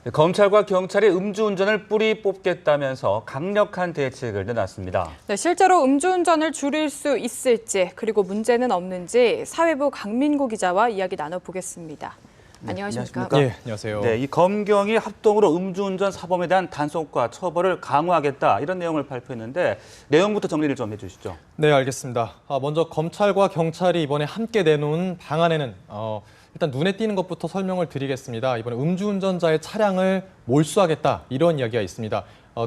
검찰과 경찰이 음주운전을 뿌리 뽑겠다면서 강력한 대책을 내놨습니다. 네, 실제로 음주운전을 줄일 수 있을지 그리고 문제는 없는지 사회부 강민구 기자와 이야기 나눠보겠습니다. 안녕하십니까? 네, 안녕하세요. 네, 이 검경이 합동으로 음주운전 사범에 대한 단속과 처벌을 강화하겠다 이런 내용을 발표했는데 내용부터 정리를 좀 해주시죠. 네, 알겠습니다. 먼저 검찰과 경찰이 이번에 함께 내놓은 방안에는 일단 눈에 띄는 것부터 설명을 드리겠습니다. 이번에 음주운전자의 차량을 몰수하겠다 이런 이야기가 있습니다.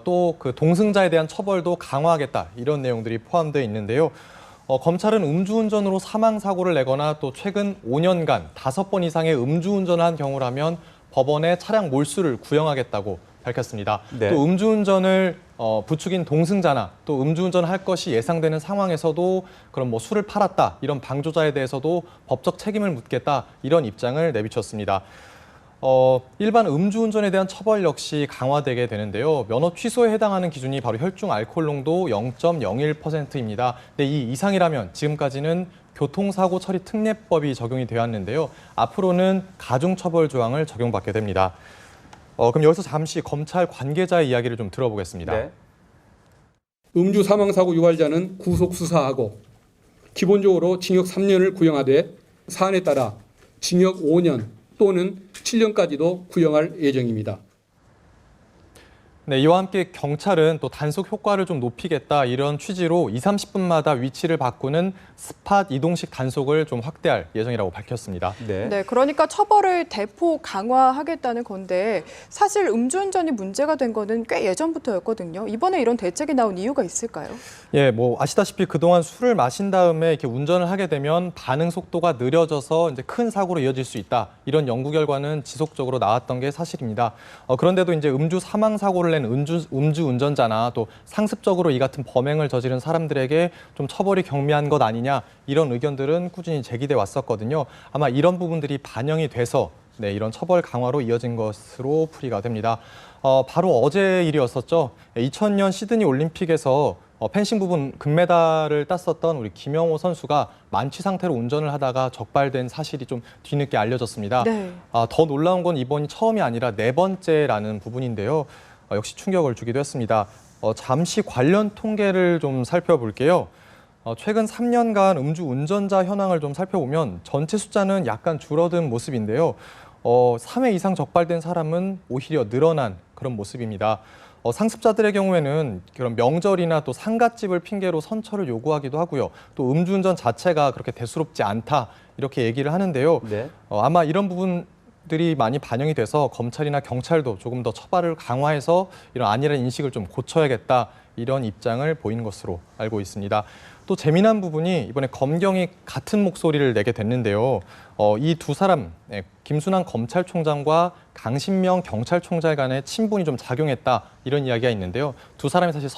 또 그 동승자에 대한 처벌도 강화하겠다 이런 내용들이 포함되어 있는데요. 검찰은 음주운전으로 사망사고를 내거나 또 최근 5년간 5번 이상의 음주운전을 한 경우라면 법원에 차량 몰수를 구형하겠다고 밝혔습니다. 네. 또 음주운전을 부추긴 동승자나 또 음주운전할 것이 예상되는 상황에서도 그럼 뭐 술을 팔았다 이런 방조자에 대해서도 법적 책임을 묻겠다 이런 입장을 내비쳤습니다. 일반 음주운전에 대한 처벌 역시 강화되게 되는데요. 면허 취소에 해당하는 기준이 바로 혈중 알코올 농도 0.01%입니다. 근데 이 이상이라면 지금까지는 교통사고 처리 특례법이 적용이 되었는데요. 앞으로는 가중처벌 조항을 적용받게 됩니다. 그럼 여기서 잠시 검찰 관계자의 이야기를 좀 들어보겠습니다. 네. 음주 사망사고 유발자는 구속 수사하고 기본적으로 징역 3년을 구형하되 사안에 따라 징역 5년 또는 7년까지도 구형할 예정입니다. 네, 이와 함께 경찰은 또 단속 효과를 좀 높이겠다 이런 취지로 20-30분마다 위치를 바꾸는 스팟 이동식 단속을 좀 확대할 예정이라고 밝혔습니다. 네, 그러니까 처벌을 대폭 강화하겠다는 건데 사실 음주운전이 문제가 된 거는 꽤 예전부터였거든요. 이번에 이런 대책이 나온 이유가 있을까요? 예, 뭐 아시다시피 그동안 술을 마신 다음에 이렇게 운전을 하게 되면 반응 속도가 느려져서 이제 큰 사고로 이어질 수 있다. 이런 연구 결과는 지속적으로 나왔던 게 사실입니다. 그런데도 이제 음주 사망 사고를 낸 음주 운전자나 또 상습적으로 이 같은 범행을 저지른 사람들에게 좀 처벌이 경미한 것 아니냐 이런 의견들은 꾸준히 제기돼 왔었거든요. 아마 이런 부분들이 반영이 돼서 네, 이런 처벌 강화로 이어진 것으로 풀이가 됩니다. 바로 어제 일이었었죠. 2000년 시드니 올림픽에서 펜싱 부분 금메달을 땄었던 우리 김영호 선수가 만취 상태로 운전을 하다가 적발된 사실이 좀 뒤늦게 알려졌습니다. 네. 더 놀라운 건 이번이 처음이 아니라 네 번째라는 부분인데요. 역시 충격을 주기도 했습니다. 잠시 관련 통계를 좀 살펴볼게요. 최근 3년간 음주 운전자 현황을 좀 살펴보면 전체 숫자는 약간 줄어든 모습인데요. 3회 이상 적발된 사람은 오히려 늘어난 그런 모습입니다. 상습자들의 경우에는 그런 명절이나 또 상갓집을 핑계로 선처를 요구하기도 하고요. 또 음주운전 자체가 그렇게 대수롭지 않다 이렇게 얘기를 하는데요. 네. 아마 이런 부분들이 많이 반영이 돼서 검찰이나 경찰도 조금 더 처벌을 강화해서 이런 안일한 인식을 좀 고쳐야겠다 이런 입장을 보이는 것으로 알고 있습니다. 또 재미난 부분이 이번에 검경이 같은 목소리를 내게 됐는데요. 이 두 사람, 김순환 검찰총장과 강신명 경찰총장 간의 친분이 좀 작용했다 이런 이야기가 있는데요. 두 사람이 사실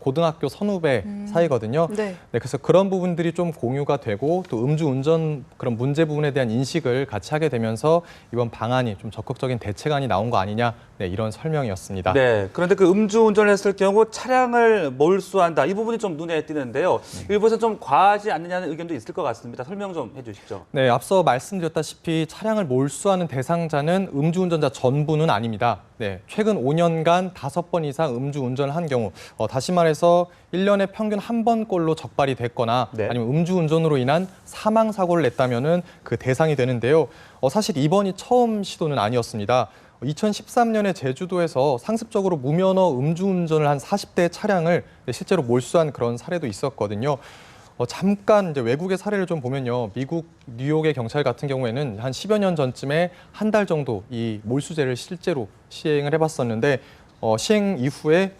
고등학교 선후배 사이거든요. 네. 그래서 그런 부분들이 좀 공유가 되고 또 음주운전 그런 문제 부분에 대한 인식을 같이 하게 되면서 이번 방안이 좀 적극적인 대책안이 나온 거 아니냐 이런 설명이었습니다. 네, 그런데 그 음주운전을 했을 경우 차량을 몰수한다 이 부분이 좀 눈에 띄는데요. 일부에서 좀 과하지 않느냐는 의견도 있을 것 같습니다. 설명 좀 해주시죠. 네, 앞서 말씀드렸다시피 차량을 몰수하는 대상자는 음주운전자 전부는 아닙니다. 네, 최근 5년간 5번 이상 음주운전을 한 경우, 다시 말해서 1년에 평균 한 번꼴로 적발이 됐거나 네. 아니면 음주운전으로 인한 사망사고를 냈다면은 그 대상이 되는데요. 사실 이번이 처음 시도는 아니었습니다. 2013년에 제주도에서 상습적으로 무면허 음주운전을 한 40대 차량을 실제로 몰수한 그런 사례도 있었거든요. 잠깐 이제 외국의 사례를 좀 보면요. 미국 뉴욕의 경찰 같은 경우에는 한 10여 년 전쯤에 한 달 정도 이 몰수제를 실제로 시행을 해봤었는데 시행 이후에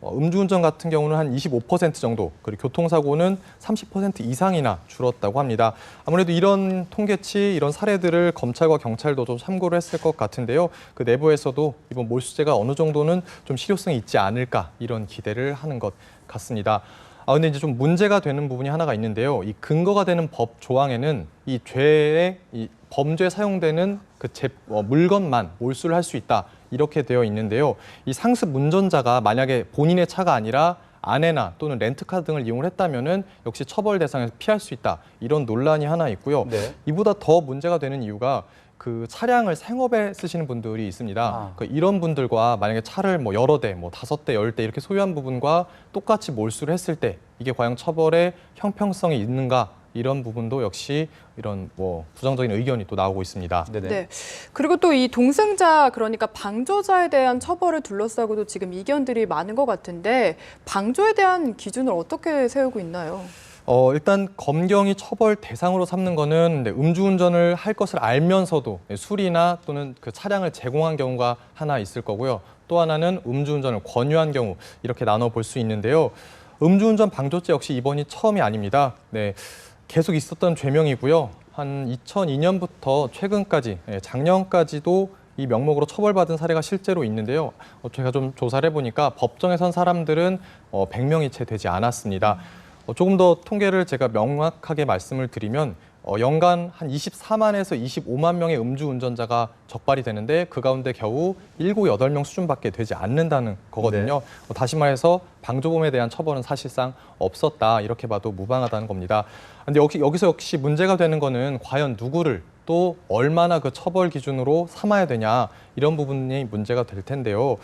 음주운전 같은 경우는 한 25% 정도, 그리고 교통사고는 30% 이상이나 줄었다고 합니다. 아무래도 이런 통계치, 이런 사례들을 검찰과 경찰도 좀 참고를 했을 것 같은데요. 그 내부에서도 이번 몰수제가 어느 정도는 좀 실효성이 있지 않을까 이런 기대를 하는 것 같습니다. 근데 이제 좀 문제가 되는 부분이 하나가 있는데요. 이 근거가 되는 법 조항에는 이 범죄에 사용되는 그 물건만 몰수를 할 수 있다. 이렇게 되어 있는데요. 이 상습 운전자가 만약에 본인의 차가 아니라 아내나 또는 렌트카 등을 이용을 했다면은 역시 처벌 대상에서 피할 수 있다. 이런 논란이 하나 있고요. 네. 이보다 더 문제가 되는 이유가 그 차량을 생업에 쓰시는 분들이 있습니다. 아. 이런 분들과 만약에 차를 뭐 여러 대, 뭐 5대, 10대 이렇게 소유한 부분과 똑같이 몰수를 했을 때 이게 과연 처벌의 형평성이 있는가 이런 부분도 역시 이런 뭐 부정적인 의견이 또 나오고 있습니다. 네네. 네. 그리고 또 이 동승자, 그러니까 방조자에 대한 처벌을 둘러싸고도 지금 이견들이 많은 것 같은데 방조에 대한 기준을 어떻게 세우고 있나요? 일단 검경이 처벌 대상으로 삼는 거는 음주운전을 할 것을 알면서도 술이나 또는 그 차량을 제공한 경우가 하나 있을 거고요. 또 하나는 음주운전을 권유한 경우 이렇게 나눠 볼 수 있는데요. 음주운전 방조죄 역시 이번이 처음이 아닙니다. 네, 계속 있었던 죄명이고요. 한 2002년부터 최근까지, 작년까지도 이 명목으로 처벌받은 사례가 실제로 있는데요. 제가 좀 조사를 해보니까 법정에 선 사람들은 100명이 채 되지 않았습니다. 조금 더 통계를 제가 명확하게 말씀을 드리면 연간 한 24만에서 25만 명의 음주운전자가 적발이 되는데 그 가운데 겨우 7, 8명 수준밖에 되지 않는다는 거거든요. 네. 다시 말해서 방조범에 대한 처벌은 사실상 없었다 이렇게 봐도 무방하다는 겁니다. 근데 여기서 역시 문제가 되는 거는 과연 누구를 또 얼마나 그 처벌 기준으로 삼아야 되냐 이런 부분이 문제가 될 텐데요.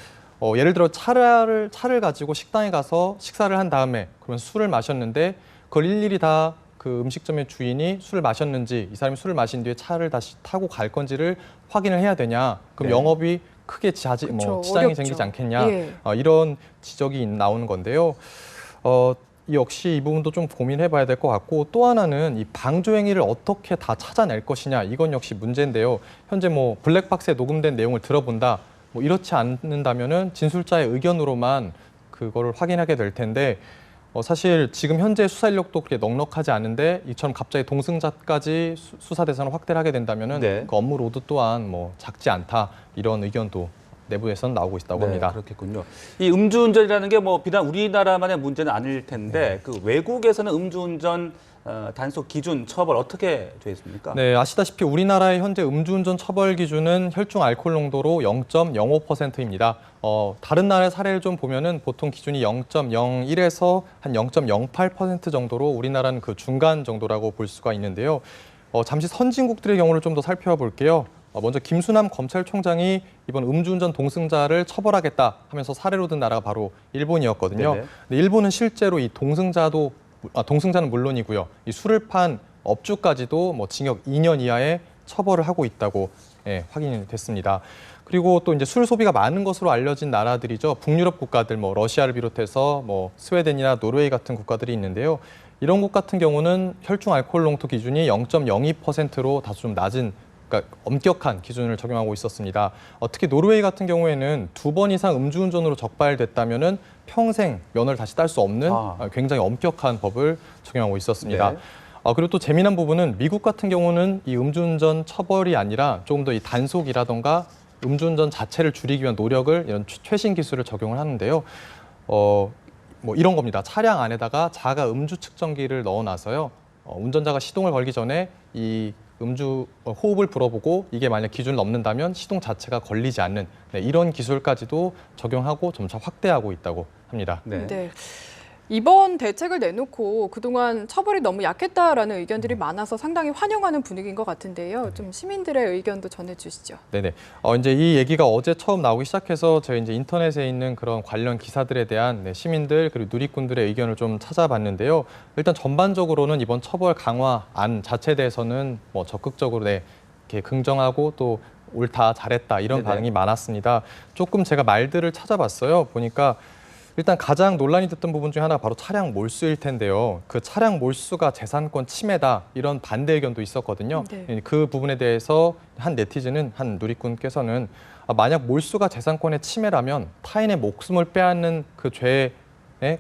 예를 들어 차를 가지고 식당에 가서 식사를 한 다음에 그러면 술을 마셨는데 그걸 일일이 다 그 음식점의 주인이 술을 마셨는지 이 사람이 술을 마신 뒤에 차를 다시 타고 갈 건지를 확인을 해야 되냐. 그럼 네. 영업이 크게 그쵸, 지장이 어렵죠. 생기지 않겠냐. 예. 이런 지적이 나오는 건데요. 역시 이 부분도 좀 고민해 봐야 될 것 같고 또 하나는 이 방조 행위를 어떻게 다 찾아낼 것이냐. 이건 역시 문제인데요. 현재 뭐 블랙박스에 녹음된 내용을 들어본다. 뭐 이렇지 않는다면은 진술자의 의견으로만 그거를 확인하게 될 텐데 사실 지금 현재 수사 인력도 그렇게 넉넉하지 않은데 이처럼 갑자기 동승자까지 수사 대상을 확대를 하게 된다면은 네. 그 업무 로드 또한 뭐 작지 않다 이런 의견도 내부에서는 나오고 있다고 합니다. 그렇겠군요. 이 음주운전이라는 게 뭐 비단 우리나라만의 문제는 아닐 텐데 그 외국에서는 음주운전 단속 기준 처벌 어떻게 되어 있습니까? 네, 아시다시피 우리나라의 현재 음주운전 처벌 기준은 혈중 알코올 농도로 0.05%입니다. 다른 나라의 사례를 좀 보면은 보통 기준이 0.01에서 한 0.08% 정도로 우리나라는 그 중간 정도라고 볼 수가 있는데요. 잠시 선진국들의 경우를 좀 더 살펴볼게요. 먼저 김수남 검찰총장이 이번 음주운전 동승자를 처벌하겠다 하면서 사례로 든 나라가 바로 일본이었거든요. 네네. 근데 일본은 실제로 이 동승자는 물론이고요. 이 술을 판 업주까지도 뭐 징역 2년 이하의 처벌을 하고 있다고 확인이 됐습니다. 그리고 또 이제 술 소비가 많은 것으로 알려진 나라들이죠. 북유럽 국가들, 뭐 러시아를 비롯해서 뭐 스웨덴이나 노르웨이 같은 국가들이 있는데요. 이런 곳 같은 경우는 혈중 알코올 농도 기준이 0.02%로 다소 좀 낮은, 그러니까 엄격한 기준을 적용하고 있었습니다. 특히 노르웨이 같은 경우에는 2번 이상 음주운전으로 적발됐다면은 평생 면허를 다시 딸 수 없는 굉장히 엄격한 법을 적용하고 있었습니다. 네. 그리고 또 재미난 부분은 미국 같은 경우는 이 음주운전 처벌이 아니라 조금 더 이 단속이라던가 음주운전 자체를 줄이기 위한 노력을 이런 최신 기술을 적용을 하는데요. 뭐 이런 겁니다. 차량 안에다가 자가 음주 측정기를 넣어놔서요. 운전자가 시동을 걸기 전에 이 음주 호흡을 불어보고 이게 만약 기준을 넘는다면 시동 자체가 걸리지 않는 이런 기술까지도 적용하고 점차 확대하고 있다고 합니다. 네. 네. 이번 대책을 내놓고 그동안 처벌이 너무 약했다라는 의견들이 많아서 상당히 환영하는 분위기인 것 같은데요. 좀 시민들의 의견도 전해주시죠. 네네. 이제 이 얘기가 어제 처음 나오기 시작해서 저희 이제 인터넷에 있는 그런 관련 기사들에 대한 시민들 그리고 누리꾼들의 의견을 좀 찾아봤는데요. 일단 전반적으로는 이번 처벌 강화안 자체에 대해서는 뭐 적극적으로 이렇게 긍정하고 또 옳다, 잘했다 이런 네네. 반응이 많았습니다. 조금 제가 말들을 찾아봤어요. 보니까 일단 가장 논란이 됐던 부분 중에 하나가 바로 차량 몰수일 텐데요. 그 차량 몰수가 재산권 침해다 이런 반대 의견도 있었거든요. 네. 그 부분에 대해서 한 네티즌은, 한 누리꾼께서는 만약 몰수가 재산권의 침해라면 타인의 목숨을 빼앗는 그 죄에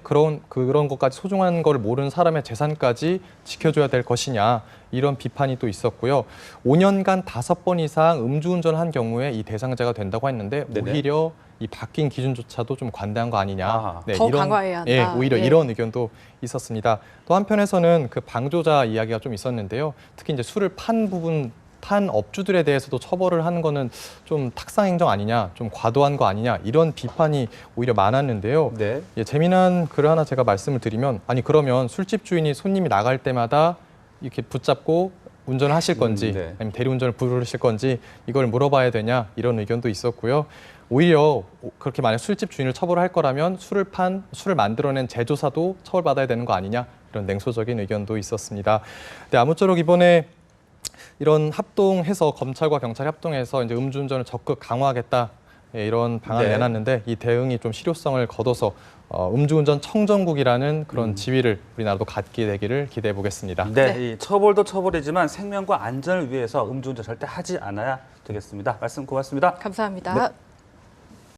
그런 것까지 소중한 걸 모르는 사람의 재산까지 지켜줘야 될 것이냐 이런 비판이 또 있었고요. 5년간 5번 이상 음주운전을 한 경우에 이 대상자가 된다고 했는데 네네. 오히려 이 바뀐 기준조차도 좀 관대한 거 아니냐. 더 강화해야 한다. 오히려 예. 이런 의견도 있었습니다. 또 한편에서는 그 방조자 이야기가 좀 있었는데요. 특히 이제 술을 판 업주들에 대해서도 처벌을 하는 거는 좀 탁상 행정 아니냐, 좀 과도한 거 아니냐 이런 비판이 오히려 많았는데요. 네. 재미난 글 하나 제가 말씀을 드리면 그러면 술집 주인이 손님이 나갈 때마다 이렇게 붙잡고 운전을 하실 건지 네. 아니면 대리운전을 부르실 건지 이걸 물어봐야 되냐 이런 의견도 있었고요. 오히려 그렇게 만약 술집 주인을 처벌할 거라면 술을 만들어낸 제조사도 처벌받아야 되는 거 아니냐 이런 냉소적인 의견도 있었습니다. 근데 아무쪼록 이번에 이런 합동해서 검찰과 경찰이 합동해서 이제 음주운전을 적극 강화하겠다 이런 방안을 네. 내놨는데 이 대응이 좀 실효성을 거둬서 음주운전 청정국이라는 그런 지위를 우리나라도 갖게 되기를 기대해 보겠습니다. 네, 이 처벌도 처벌이지만 생명과 안전을 위해서 음주운전 절대 하지 않아야 되겠습니다. 말씀 고맙습니다. 감사합니다. 네.